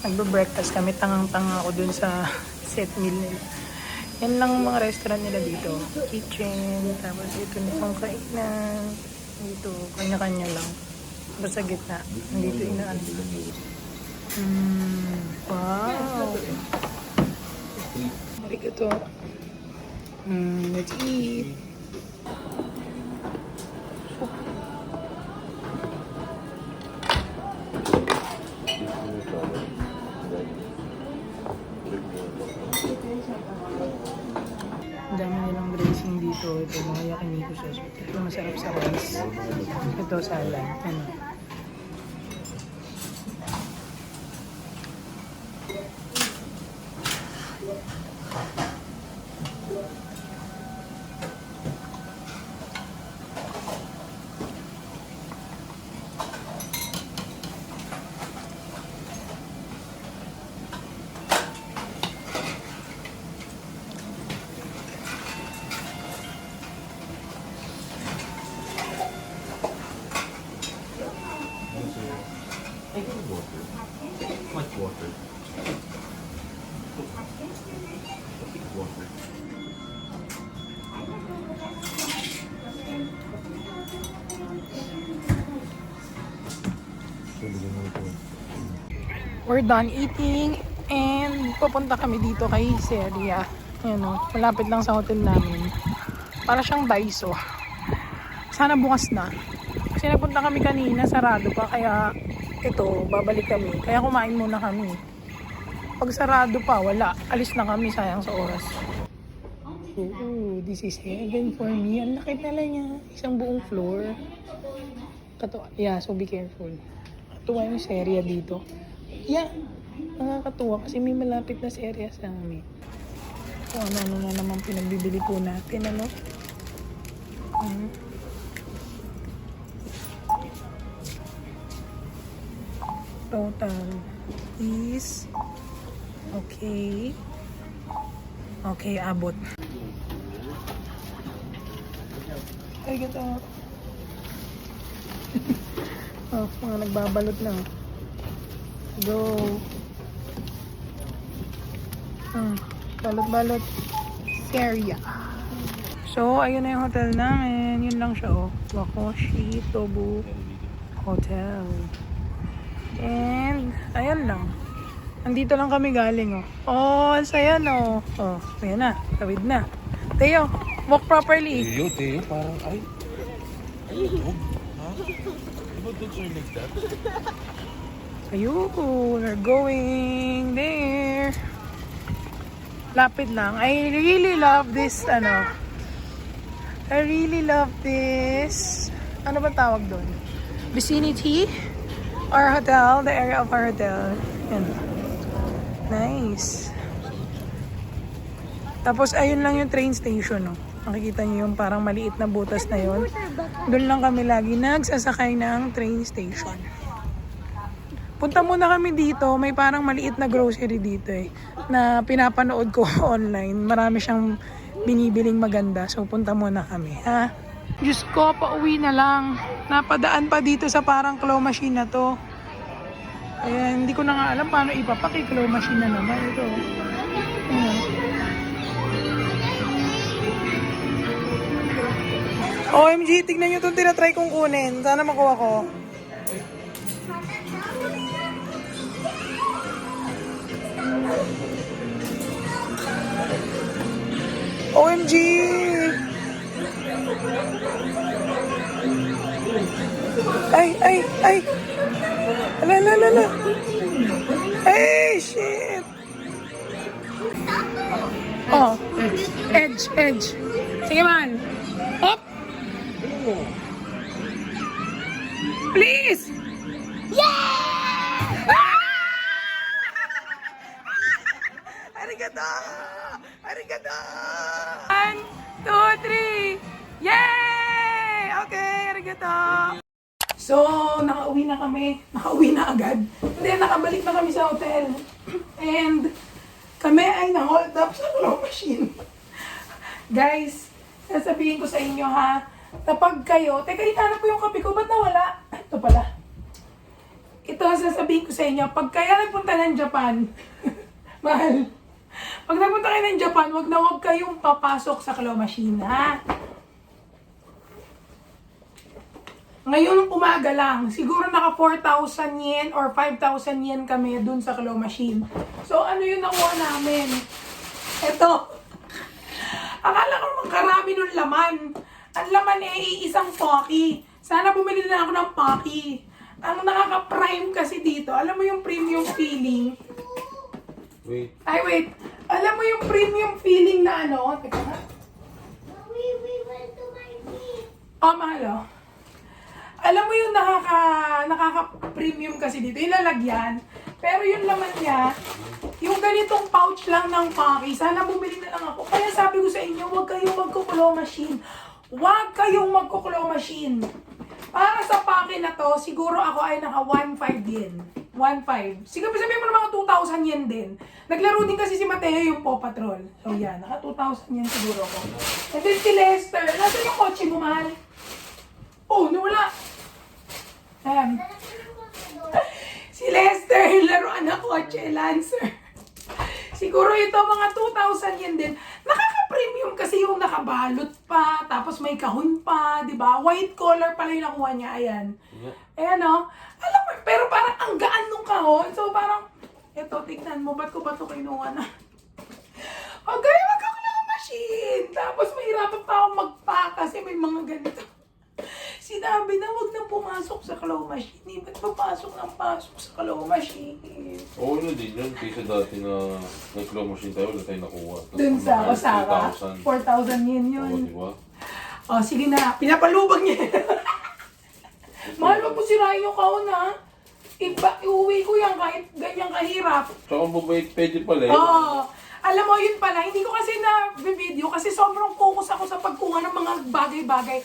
Nagbe-breakfast kami. Tangang-tanga ako dun sa set meal nila. Yan lang mga restaurant nila dito. Kitchen, tapos ito na pang kainan. Dito, kanya-kanya lang. Basta gitna. Nandito inaan. Wow! Balik ito. Let's eat. Ang dami nilang dressing dito. Ito mga yakiniku sauce. Ito masarap sa rice. Ito salad. Ano? Much water. Water. We're done eating and pupunta kami dito kay Seria. Ayan o, malapit lang sa hotel namin. Para siyang Daiso. Sana bukas na. Kasi napunta kami kanina, sarado pa. Kaya ito, babalik kami. Kaya kumain muna kami. Pag sarado pa, wala. Alis na kami, sayang sa oras. This is heaven for me. Ang laki pala niya. Isang buong floor. Yeah, so be careful. Katuwa yung Seria dito. Yeah, nakakatuwa kasi may malapit na Seria sa amin. So, ano na naman pinagbibili po natin, ano? Total is okay. Okay, abot. Ay, gito. Oh, mga nagbabalot lang. Go. Balot-balot. Seria. So, ayun na yung hotel namin. Yun lang siya, oh. Wakoshi Tobu Hotel. And, ayun lang. Nandito lang kami galing, oh. Oh, ang saya, no? Oh, ayan na. Tawid na. Teo, walk properly. Teo, parang, ay. Ha? Diba don't you like that? Ayun, we're going there. Lapit lang. I really love this, ano. I really love this. Ano ba tawag doon? Vicinity? Our hotel, the area of our hotel. Yan. Nice. Tapos, ayun lang yung train station, no? Makikita niyo yung parang maliit na butas na yun. Doon lang kami lagi nagsasakay ng train station. Punta muna kami dito. May parang maliit na grocery dito eh. Na pinapanood ko online. Marami siyang binibiling maganda. So, punta muna kami, ha? Diyos ko, pauwi na lang. Napadaan pa dito sa parang claw machine na to. Ayan, hindi ko na nga alam paano ipapaki. Claw machine na naman ito. Ayan. OMG, tignan nyo itong tinatry kong kunin. Sana makuha ko. OMG! Ay! Ala! Ay, shit! Oh, edge. Sige man. Up! Please! Yeah! Arigato! 1, 2, 3! Yay! Okay, arigato! So, nakauwi na kami. Nakauwi na agad. And then, nakabalik na kami sa hotel. And, kami ay na-hold up sa claw machine. Guys, sasabihin ko sa inyo ha, kapag kayo, teka, itanap ko yung kape ko, ba't nawala? Ito pala. Ito, sasabihin ko sa inyo, pag kaya nagpunta ng Japan, mahal, pag nagpunta kayo ng Japan, wag na wag kayong papasok sa claw machine, ha? Ngayon umaga lang, siguro naka 4,000 yen or 5,000 yen kami dun sa claw machine. So, ano yung nakuha namin? Ito. Akala ko naman karami nung laman. Ang laman ay isang Pocky. Sana bumili na ako ng Pocky. Ang nakaka-prime kasi dito, alam mo yung premium feeling? Wait. Ay, wait. Alam mo yung premium feeling na ano? Teka na. Oh, mahal oh. Alam mo yung nakaka-premium kasi dito, yung lalagyan. Pero yung laman niya, yung ganitong pouch lang ng Pocky, sana bumili na lang ako. Kaya sabi ko sa inyo, huwag kayong magkukulo machine. Huwag kayong magkukulo machine. Para sa Pocky na to, siguro ako ay naka 1.5 yen. 1.5. Siguro sabihin mo na mga 2,000 yen din. Naglaro din kasi si Mateo yung Paw Patrol. So yan, naka 2,000 yen siguro ako. And then si Lester, nasa yung kotse mo, mahal? Oh, nawala. Si Lester, laruan na kotse, Lancer. Siguro ito, mga 2,000 yen din. Nakaka-premium kasi yung nakabalot pa, tapos may kahon pa, di ba? White color pala yung nakuha niya, ayan. Yeah. Ayan o. Alam mo, pero parang ang gaan nung kahon. So parang, eto, tignan mo, ba't ko ba ito kinuha na? Okay, magkakalaw machine. Tapos mahirapan pa akong magpa kasi may mga ganito. Sinabi na huwag nang pumasok sa claw machine. Ba't papasok ng pasok sa claw machine? Oo na din yun. Kaysa dati na nag-claw machine tayo, wala tayo nakuha. Dun sa Osaka, 3,000. 4,000 yen yun. Oo, di ba? O, sige na. Pinapalubag niya. Mahal, wag mo sirain yung kahon, ha? Iuwi ko yan kahit ganyan kahirap. Tsaka mabait pwede pala eh. Oo. Alam mo, yun pala, hindi ko kasi na-video kasi sobrang focus ako sa pagkuha ng mga bagay-bagay.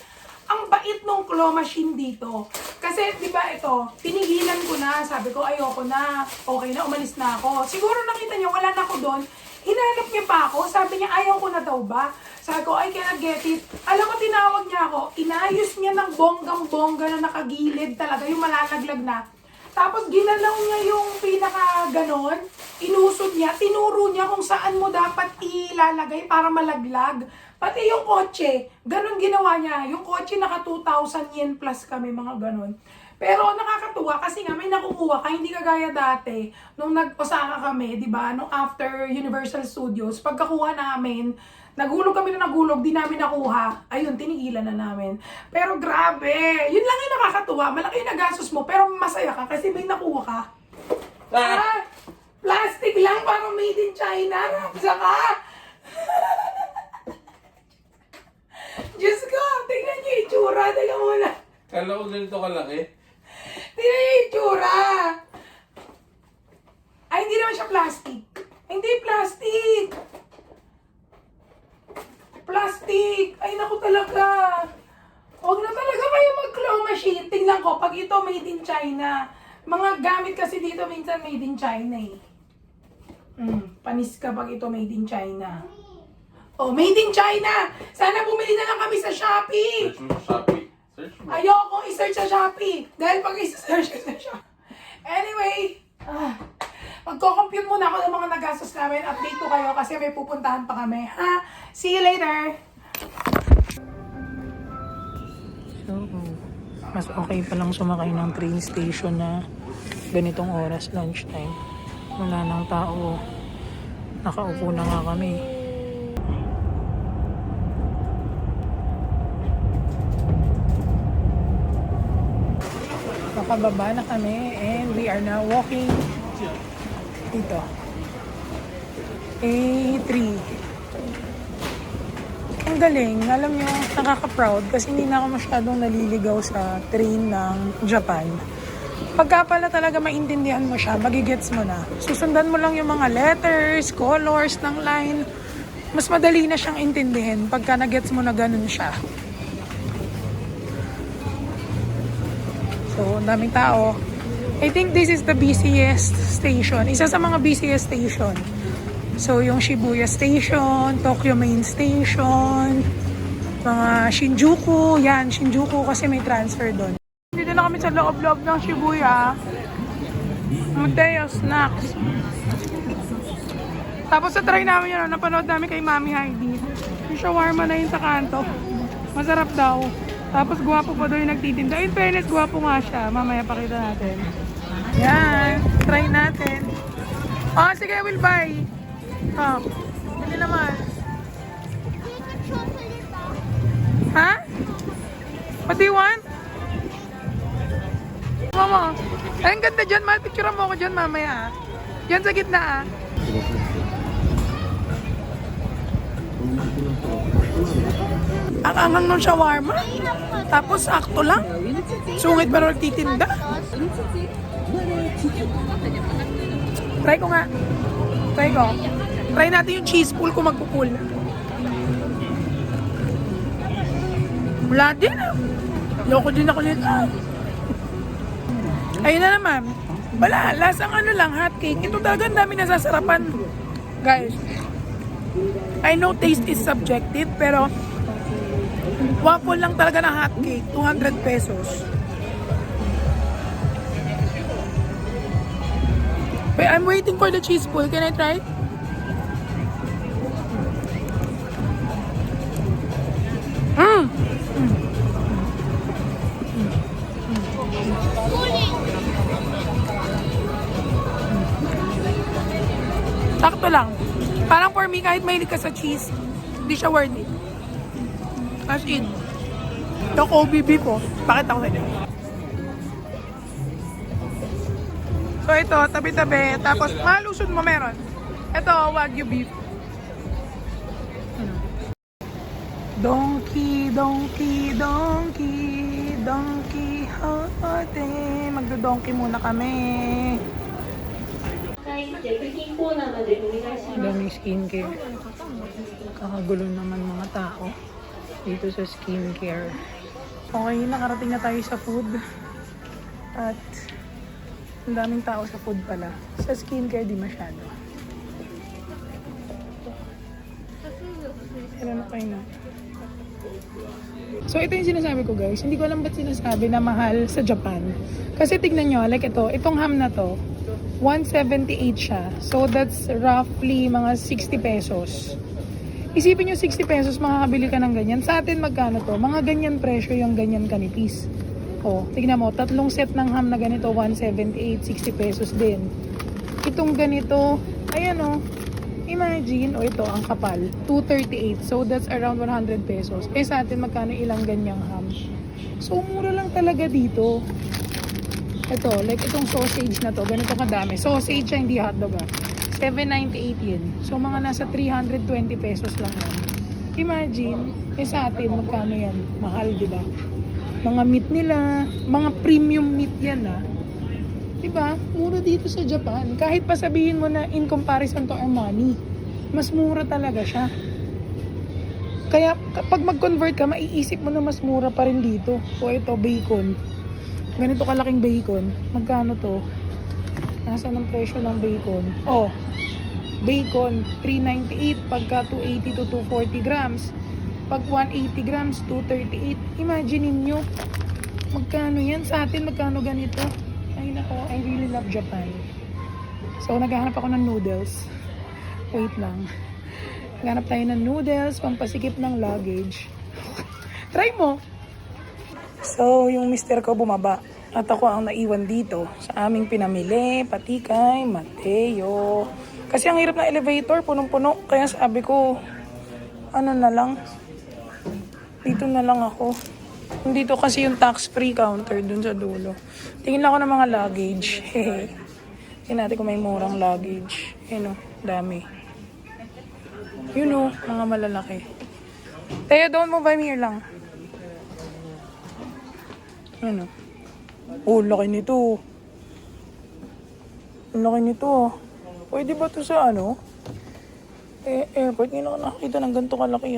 Ang bait nung claw machine dito. Kasi, di ba ito, tinigilan ko na, sabi ko, ayoko na, okay na, umalis na ako. Siguro nakita niya, wala na ako doon. Hinanap niya pa ako, sabi niya, ayaw ko na daw ba? Sabi ko, I cannot get it. Alam mo, tinawag niya ako, inayos niya ng bonggang-bongga na nakagilid talaga, yung malalaglag na. Tapos ginalaw niya yung pinaka ganon, inusod niya, tinuro niya kung saan mo dapat ilalagay para malaglag. Pati yung kotse, ganon ginawa niya. Yung kotse naka 2,000 yen plus kami, mga ganon. Pero nakakatuwa kasi nga may nakukuha ka, hindi kagaya dati. Nung nag-Osaka kami, di ba, nung after Universal Studios, pagkakuha namin, nagulog kami na nagulog, di namin nakuha. Ayun, tinigilan na namin. Pero grabe, yun lang yung nakakatuwa. Malaki yung nagastos mo, pero masaya ka kasi may nakuha ka. Ah, plastic lang, parang made in China. Ramsa ka. Diyos ko, tingnan niyo yung itsura. Tingnan muna. Kala ko ganito kalaki. Tingnan niyo yung itsura. Ay, hindi naman siya plastic. Hindi plastic. Plastic! Ay, naku talaga. Huwag na talaga kayo mag-claw machine. Tingnan ko, pag ito made in China. Mga gamit kasi dito minsan made in China eh. Panis ka pag ito made in China. Oh, made in China! Sana bumili na lang kami sa Shopee! Search mo sa Shopee. Search mo. Ayoko i-search sa Shopee. Dahil pag i-search sa Shopee. Anyway, magko-compute muna ako ng mga nagastos namin. Update ko kayo kasi may pupuntahan pa kami. Ha? See you later! So, mas okay palang sumakay ng train station na ganitong oras, lunchtime. Wala nang tao. Nakaupo na nga kami. Nakababa na kami and we are now walking dito. A3. Ang galing. Alam nyo, nakaka-proud kasi hindi na ako masyadong naliligaw sa train ng Japan. Pagka pala talaga maintindihan mo siya, magigets mo na. Susundan mo lang yung mga letters, colors ng line. Mas madali na siyang intindihin pagka nagets mo na ganun siya. So, ang daming tao. I think this is the busiest station. Isa sa mga busiest station. So, yung Shibuya Station, Tokyo Main Station, mga Shinjuku. Yan, Shinjuku kasi may transfer doon. Dito na kami sa loob-loob ng Shibuya. Mateo snacks. Tapos sa try namin yun, napanood namin kay Mami Heidi. Yung shawarma na yun sa kanto. Masarap daw. Tapos guwapo pa daw yung nagtitinda. In fairness, guwapo nga siya. Mamaya pakita natin. Yan. Try natin. Oh, sige, we'll buy. Oh, hindi naman. Ha? What do you want? Mama. Ay, ang ganda dyan. Picture mo ako dyan mamaya. Dyan sa gitna ah. Ang angang ng shawarma. Tapos sakto lang. Sungit pero nagtitinda. Try ko nga. Try ko. Try natin yung cheese pool kung magpupul. Wala din ah. Loko din ako nito. Ayun na naman. Wala. Lasang ano lang, hot cake. Ito talaga ang dami nasasarapan. Guys. I know taste is subjective, pero waffle lang talaga na hot cake. 200 pesos. Wait, I'm waiting for the cheese pool. Can I try? Sakto lang. Parang for me, kahit mahilig ka sa cheese, hindi siya worth it. As in. Yung OBB ko, pakita ko sa inyo. So ito, tabi-tabi. Tapos malusod mo meron. Ito, Wagyu beef. Donkey, donkey, donkey, donkey, hote. Magdo-donkey muna kami. Daming skincare. Kakagulo naman mga tao dito sa skincare. Okay, nakarating na tayo sa food. At ang daming tao sa food pala. Sa skincare, di masyado. Kailan na kayo na? So, ito yung sinasabi ko guys. Hindi ko alam ba't sinasabi na mahal sa Japan. Kasi tignan nyo, like ito, itong ham na to, 178 siya. So, that's roughly mga 60 pesos. Isipin nyo 60 pesos, makakabili ka ng ganyan. Sa atin, magkano to? Mga ganyan presyo yung ganyan kanipis. O, tignan mo, tatlong set ng ham na ganito, 178, 60 pesos din. Itong ganito, ayan o, imagine, o ito, ang kapal, 238. So, that's around 100 pesos. Eh, sa atin, magkano ilang ganyang ham? So, mura lang talaga dito. Ito, like itong sausage na to, ganito kadami. Sausage siya, hindi hotdog ah. 798 yun. So, mga nasa 320 pesos lang yan. Imagine, eh sa atin, magkano yan? Mahal, di ba? Mga meat nila, mga premium meat yan ah. Di ba? Mura dito sa Japan. Kahit pa sabihin mo na in comparison to Armani, mas mura talaga siya. Kaya, kapag mag-convert ka, maiisip mo na mas mura pa rin dito. So, ito, bacon. Ganito kalaking bacon. Magkano to? Nasaan ang presyo ng bacon? Oh, bacon, 398 pagka 280 to 240 grams. Pag 180 grams, 238. Imagine niyo magkano yan? Sa atin, magkano ganito? Ay nako, I really love Japan. So, naghahanap ako ng noodles. Wait lang. Naghahanap tayo ng noodles, pampasikip ng luggage. Try mo! So, yung mister ko bumaba. At ako ang naiwan dito sa aming pinamili, pati kay Mateo. Kasi ang hirap na elevator, punong-puno. Kaya sabi ko, ano na lang, dito na lang ako. Dito kasi yung tax-free counter dun sa dulo. Tingin lang ako ng mga luggage. Tingnan natin kung may murang luggage. Yun o, dami. Yun o, mga malalaki. Teo, don't move, I'm here lang. Ano? Oh, laki nito. Laki nito. Pwede ba ito sa ano? Airport. Ngayon ako nakakita ng ganito kalaki.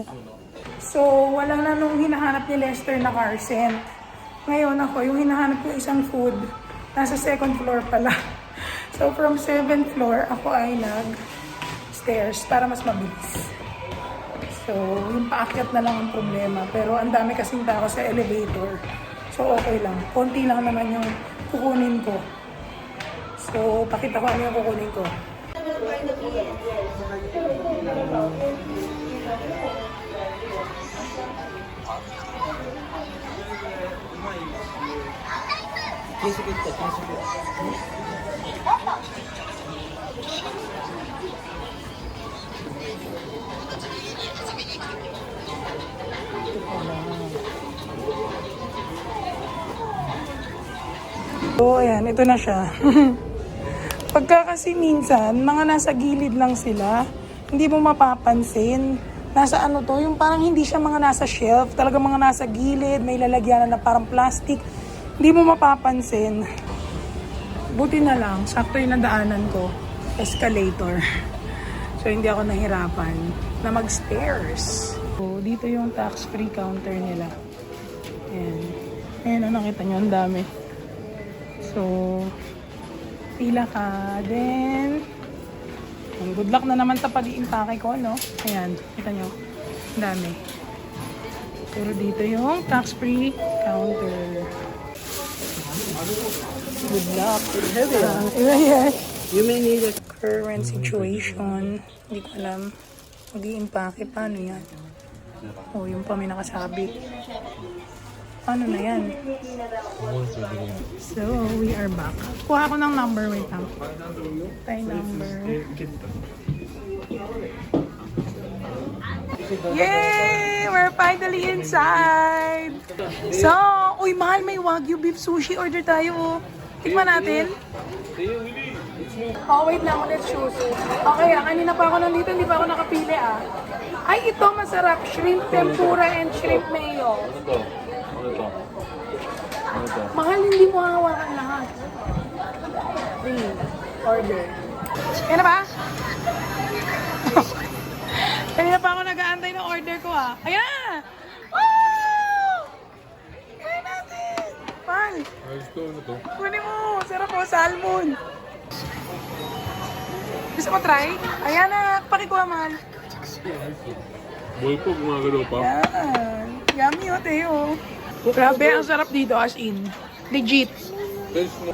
So, wala na nung hinahanap ni Lester na car scent. Ngayon ako, yung hinahanap ko isang food, nasa second floor pala. So, from 7th floor, ako ay nag-stairs para mas mabilis. So, yung paakyat na lang ang problema. Pero ang dami kasing tao sa elevator. So, okay lang. Konti lang naman yung kukunin ko. So, pakita ko ano yung kukunin ko. So, ayan, ito na siya. Pagka kasi minsan, mga nasa gilid lang sila, hindi mo mapapansin. Nasa ano to, yung parang hindi siya mga nasa shelf, talaga mga nasa gilid, may lalagyanan na parang plastic. Hindi mo mapapansin. Buti na lang, sakto yung nadaanan ko, escalator. So, hindi ako nahirapan na mag-stairs. So, dito yung tax-free counter nila. Ayan. Ayan, nakita nyo, ang dami. So, pila ka. Then, good luck na naman sa pag-iimpake ko, no? Ayan, kita nyo. Ang dami. Pero dito yung tax-free counter. Good luck. You may need a Current situation. Hindi ko alam. Mag-iimpake. Paano yan? Oh, yung pa may nakasabit. Paano na yan? So, we are back. Kuha ko ng number. Wait lang. Tayo number. Yay! We're finally inside! So, uy, mahal, may Wagyu beef sushi. Order tayo. Tikman natin. Oh, wait lang. Let's choose. Okay, kanina pa ako nandito. Hindi pa ako nakapili, Ay, ito masarap. Shrimp tempura and shrimp mayo. Ano to? Ano to? Ano to? Mahal, hindi mo hawakan lahat. Free. Order. Yan na ba? Kanina pa ako nag-aantay ng order ko, Ayan na! Woo! Kaya natin! Mahal! Ayos to, ano to? Kunin mo! Sarap po, salmon! Gusto mo try? Ayan na! Pakikuha, mahal. Boy po, gumagalaw pa. Yan. Yummy, Teo. Grabe, ang sarap dito, as in. Legit. Taste mo.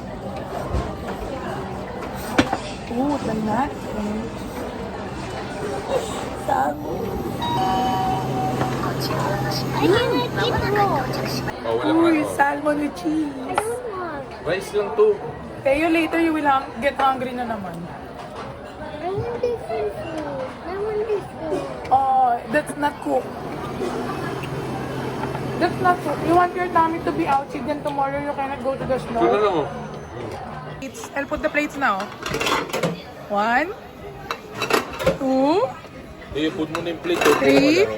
Ooh, tangat. Salmon. I can eat raw. Oh, wala Uy, pa. salmon with cheese. I don't want. Rice lang to. Teo, later you will get hungry na naman. I want different food. I want this food. Oh, that's not cooked. That's not cooked. You want your tummy to be outside, then tomorrow you cannot go to the Ito na snow. lang, oh. I'll put the plates now. 1, 2, Eh, put mo na yung plate. Oh, 3, Ano?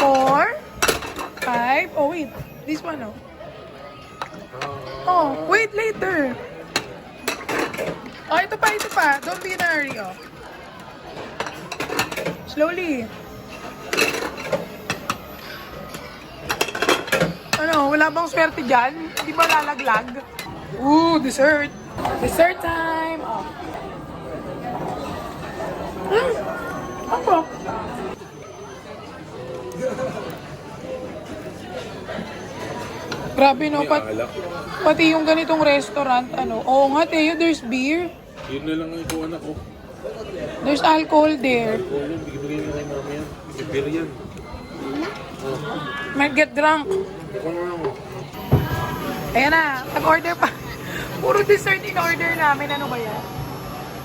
4, 5. Oh, wait. This one, Oh, wait, later. Oh, ito pa, ito pa. Don't be in a hurry, Slowly. Ano, wala bang swerte dyan? Di ba lalaglag? Ooh, dessert. Dessert time. Ako. Grabe, no? Alak. Pati yung ganitong restaurant, Oo nga, Teo, there's beer. Yun na lang ang ikuha na ko. There's alcohol there. Oh, yun, bigay na kay mama yan. Beer yan. Might get drunk. Ikaw na lang, oh. Ayan na, nag-order pa. Puro dessert in order namin. Ano ba yan?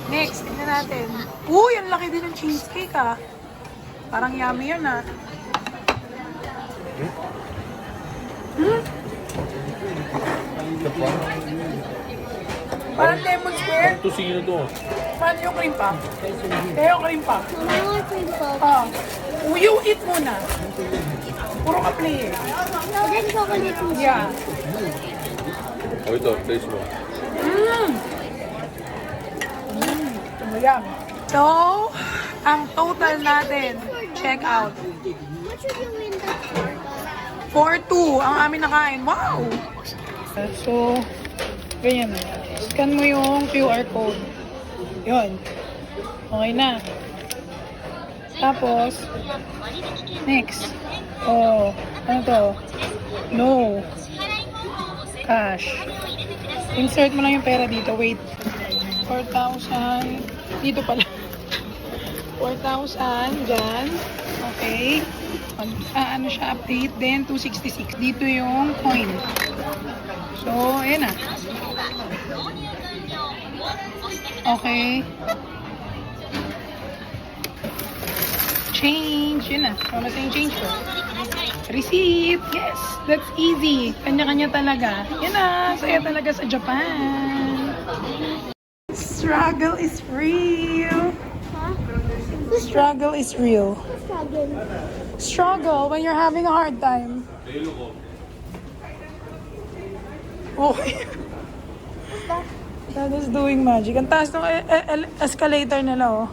Next, tignan natin. Uy, ang laki din ng cheesecake, Parang yummy yun, Parang lemon square. Ito sino to? Paano yung cream puff? Kaya yung cream puff. I want cream puff. You eat muna. Puro ka play, No, then chocolate mousse. Yeah. Oh, ito, taste mo. Ayan. So, ang total natin, check out. What should you win that for? 4-2 ang amin nakain. Wow! So, ganyan na. Scan mo yung QR code. Yun. Okay na. Tapos, next. Oh, ano to? No. Cash. Insert mo lang yung pera dito. Wait. 4,000. Dito pala. 4,000 dyan. Okay. Ano siya, update. Then, 266. Dito yung coin. So, ayan na. Okay. Change. Yun na. Wala sa yung change ko. Receipt. Yes. That's easy. Kanya-kanya talaga. Yan na. Saya talaga sa Japan. Struggle is real. Struggle is real. Struggle when you're having a hard time. Okay. That is doing magic. Ang taas ng escalator nila, oh.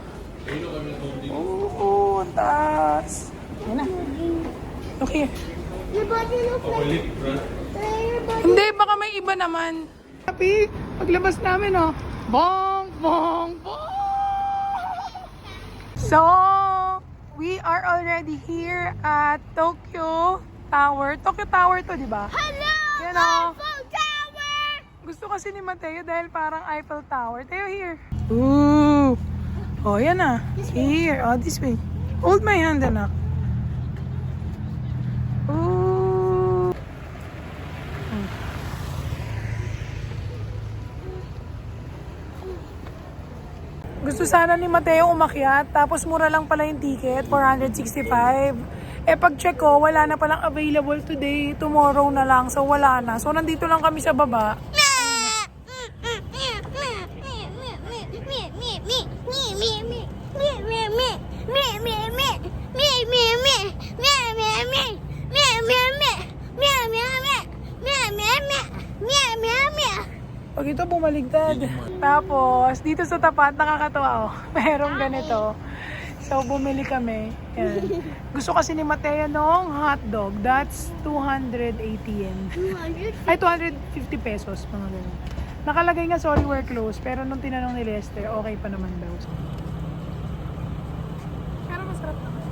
Oo, ang taas. Yan na. Okay. Your body looks like... Your body... Hindi, baka may iba naman. Happy, paglabas namin, oh. Bong, bong, bong! So, we are already here at Tokyo Tower. Tokyo Tower to, di ba? Hello! Yan, oh. Eiffel Tower! Gusto kasi ni Mateo dahil parang Eiffel Tower. Teo, here. Ooh. Oh, yan na. Here. Oh, this way. Hold my hand, anak. Ooh. Gusto sana ni Mateo umakyat, tapos mura lang pala yung ticket, 465. Eh pag check ko, wala na palang available today, tomorrow na lang, so wala na. So nandito lang kami sa baba. Pag ito bumaligtad. Tapos, dito sa tapat, nakakatawa, oh. Merong ganito. So, bumili kami. Yan. Gusto kasi ni Mateo nung hotdog. That's 280 yen. 200? Ay, 250 pesos. Mga ganun. Nakalagay nga, sorry, we're closed. Pero nung tinanong ni Lester, okay pa naman daw. Pero masarap naman.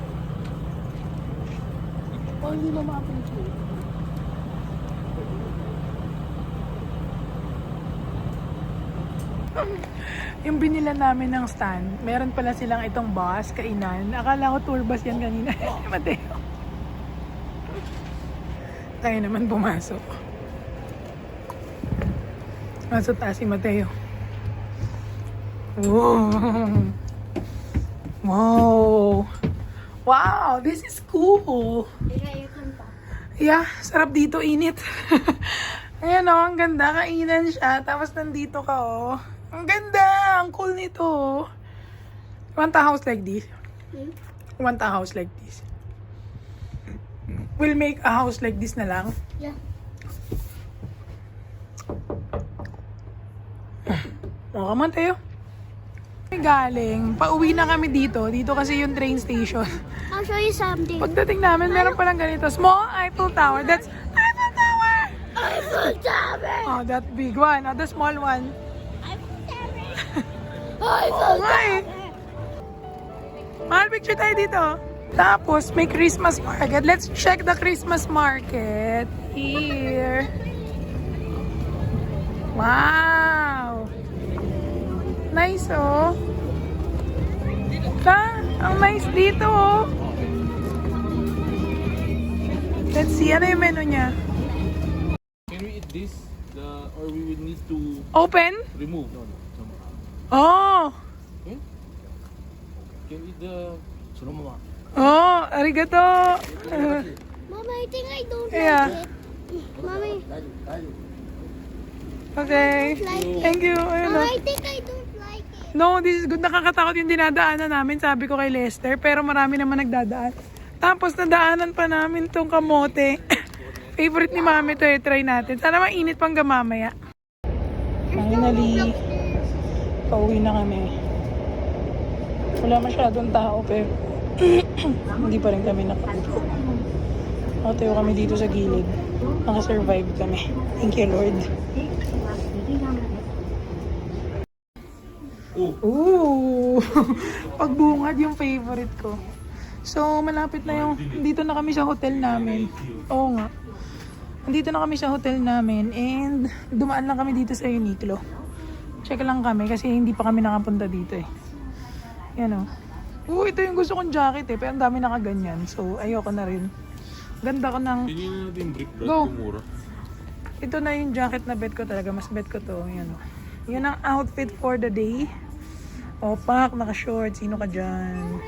O, hindi mo ma-appreciate. Yung binila namin ng stand, meron pala silang itong bus, kainan. Akala ko tour bus yan kanina. Mateo. Tayo naman pumasok. Nasa taas si Mateo. Wow! Wow! Wow! This is cool! Yeah, sarap dito, init. Ayan o, ang ganda. Kainan siya. Tapos nandito ka o. Ang ganda! Ang cool nito. Want a house like this? Want a house like this? We'll make a house like this na lang. Yeah. O, come on tayo. Galing. Pauwi na kami dito. Dito kasi yung train station. I'll show you something. Pagdating namin, meron palang ganito. Small Eiffel Tower. That's Eiffel Tower! Eiffel Tower! Oh, that big one. Oh, the small one. Eiffel nga eh. Mahal, picture tayo dito. Tapos, may Christmas market. Let's check the Christmas market. Here. Wow! Nice, oh. Ang nice dito, oh. Let's see, ano yung menu niya? Can we eat this? Or we will need to Open? remove? Oh! Can we eat the... Oh, arigato! Mama, I think I don't Yeah. like it. Mommy, Okay. like it. Thank you. Ayun, Mama, oh. I think I don't like it. No, this is good. Nakakatakot yung dinadaanan namin, sabi ko kay Lester. Pero marami naman nagdadaan. Tapos nadaanan pa namin tong kamote. Favorite ni Mami to eh. Try natin. Sana mainit pang gamamaya. Finally, pauwi na kami. Wala masyadong tao pero hindi pa rin kami nakaupo. Nakatayo kami dito sa gilid. Nakasurvive kami. Thank you, Lord. Ooh! Pagbungad yung favorite ko. So, malapit na yung... Dito na kami sa hotel namin. Oo nga. Nandito na kami sa hotel namin and dumaan lang kami dito sa Uniqlo. Check lang kami kasi hindi pa kami nakapunta dito eh. Yan o. Ito yung gusto kong jacket eh, pero ang dami nakaganyan. So, ayoko na rin. Ganda ko ng... Tingin na natin yung brick brand, Go. mura. Ito na yung jacket na bet ko talaga. Mas bet ko to. Yan o. Yun ang outfit for the day. Opak, naka-short. Sino ka dyan?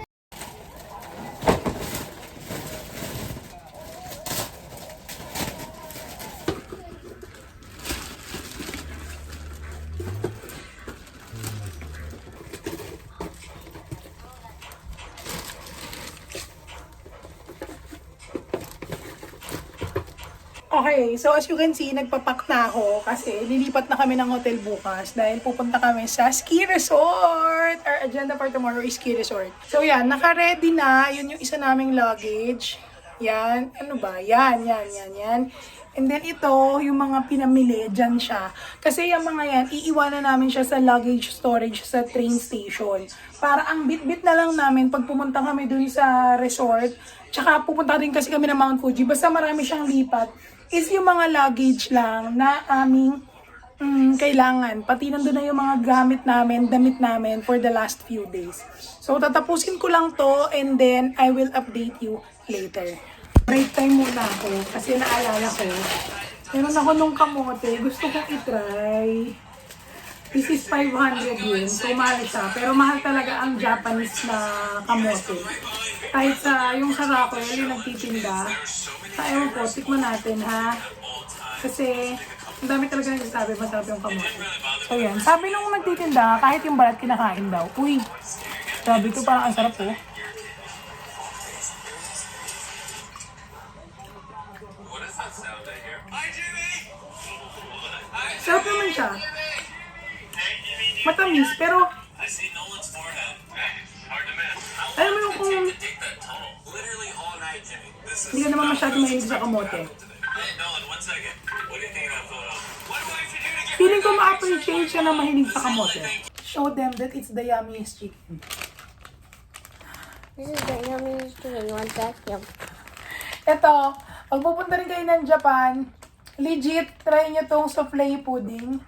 Okay, so as you can see, nagpapak na ako kasi lilipat na kami ng hotel bukas dahil pupunta kami sa ski resort. Our agenda for tomorrow is ski resort. So yan, naka-ready na. Yun yung isa naming luggage. Yan, ano ba? Yan. And then ito, yung mga pinamili, dyan siya. Kasi yung mga yan, iiwanan namin siya sa luggage storage sa train station. Para ang bit-bit na lang namin pag pumunta kami dun sa resort. Tsaka pupunta din kasi kami ng Mount Fuji. Basta marami siyang lipat. Is yung mga luggage lang na aming kailangan. Pati nandun na yung mga gamit namin, damit namin for the last few days. So tatapusin ko lang to and then I will update you later. Break time muna ako kasi naalala ko. Meron ako nung kamote. Gusto kong itry. This is 500 yen. So mahal siya. Pero mahal talaga ang Japanese na kamote. Kahit sa yung sa Raffle, yung nagtitinda. Ewan ko, tikman natin ha. Kasi ang dami talaga nagsasabi, masarap yung kamote. So yan, sabi nung nagtitinda, kahit yung balat kinakain daw. Uy, sabi ko parang ang sarap po. Sarap naman siya. Matamis, pero alam mo yung kung hindi ka naman masyado mahilig sa kamote. Feeling ko ma-appreciate siya na mahilig sa kamote. Show them that it's the yummiest chicken. This is the yummiest chicken. You want that? Yum. Ito, pag pupunta rin kayo ng Japan, legit, try nyo tong souffle pudding.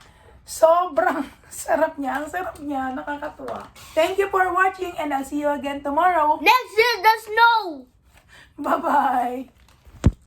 Sobrang sarap niya. Ang sarap niya. Nakakatuwa. Thank you for watching and I'll see you again tomorrow. Next is the snow! Bye-bye!